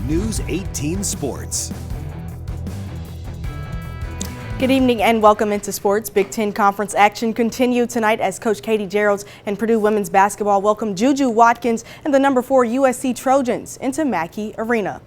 News 18 Sports. Good evening and welcome into sports. Big Ten Conference action continued tonight as Coach Katie Geralds and Purdue women's basketball welcomed Juju Watkins and the number 4 USC Trojans into Mackey Arena.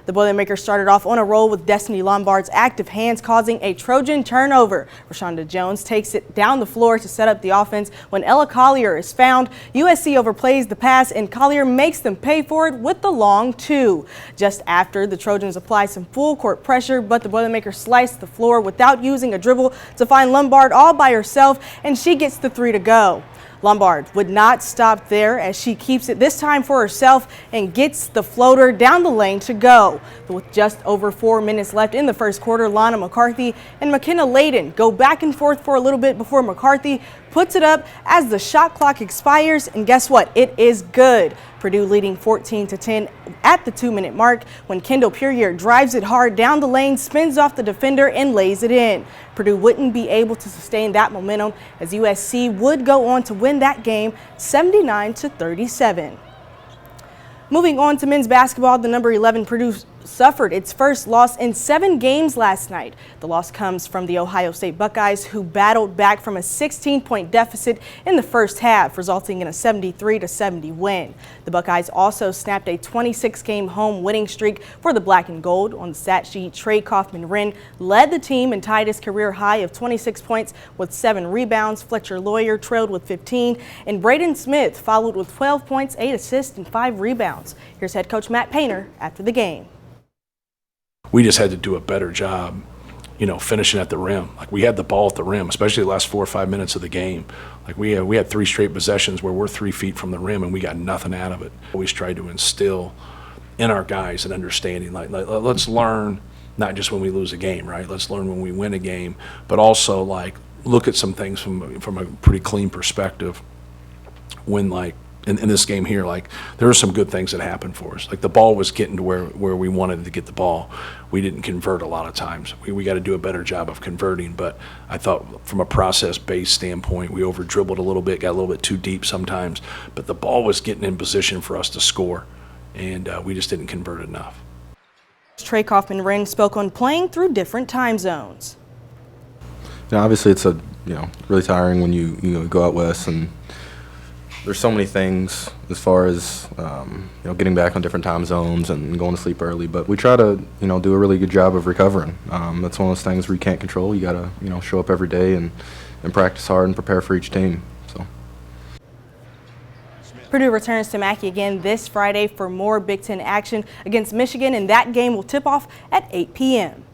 The Boilermakers started off on a roll with Destiny Lombard's active hands causing a Trojan turnover. Rashonda Jones takes it down the floor to set up the offense when Ella Collier is found. USC overplays the pass and Collier makes them pay for it with the long 2. Just after, the Trojans apply some full court pressure, but the Boilermakers slice the floor without using a dribble to find Lombard all by herself, and she gets the 3 to go. Lombard would not stop there as she keeps it this time for herself and gets the floater down the lane to go. But with just over 4 minutes left in the first quarter, Lana McCarthy and McKenna Layden go back and forth for a little bit before McCarthy puts it up as the shot clock expires, and guess what? It is good. Purdue leading 14-10 at the 2-minute mark when Kendall Puryear drives it hard down the lane, spins off the defender, and lays it in. Purdue wouldn't be able to sustain that momentum as USC would go on to win that game 79-37. Moving on to men's basketball, the number 11 Purdue suffered its first loss in 7 games last night. The loss comes from the Ohio State Buckeyes, who battled back from a 16-point deficit in the first half, resulting in a 73-70 win. The Buckeyes also snapped a 26-game home winning streak for the black and gold. On the stat sheet, Trey Kaufman-Wren led the team and tied his career high of 26 points with 7 rebounds. Fletcher Lawyer trailed with 15, and Braden Smith followed with 12 points, 8 assists, and 5 rebounds. Here's head coach Matt Painter after the game. We just had to do a better job, finishing at the rim. Like, we had the ball at the rim, especially the last 4 or 5 minutes of the game. Like, we had 3 straight possessions where we're 3 feet from the rim and we got nothing out of it. Always tried to instill in our guys an understanding, like let's learn not just when we lose a game, right? Let's learn when we win a game, but also look at some things from a pretty clean perspective. When in this game here, there were some good things that happened for us. Like, the ball was getting to where we wanted to get the ball. We didn't convert a lot of times. We got to do a better job of converting, but I thought from a process-based standpoint, we over-dribbled a little bit, got a little bit too deep sometimes, but the ball was getting in position for us to score, and we just didn't convert enough. Trey Kaufman-Wren spoke on playing through different time zones. Obviously it's really tiring when you go out west, and there's so many things as far as getting back on different time zones and going to sleep early, but we try to do a really good job of recovering. That's one of those things where you can't control. You got to show up every day and practice hard and prepare for each team. So Purdue returns to Mackey again this Friday for more Big Ten action against Michigan, and that game will tip off at 8 p.m.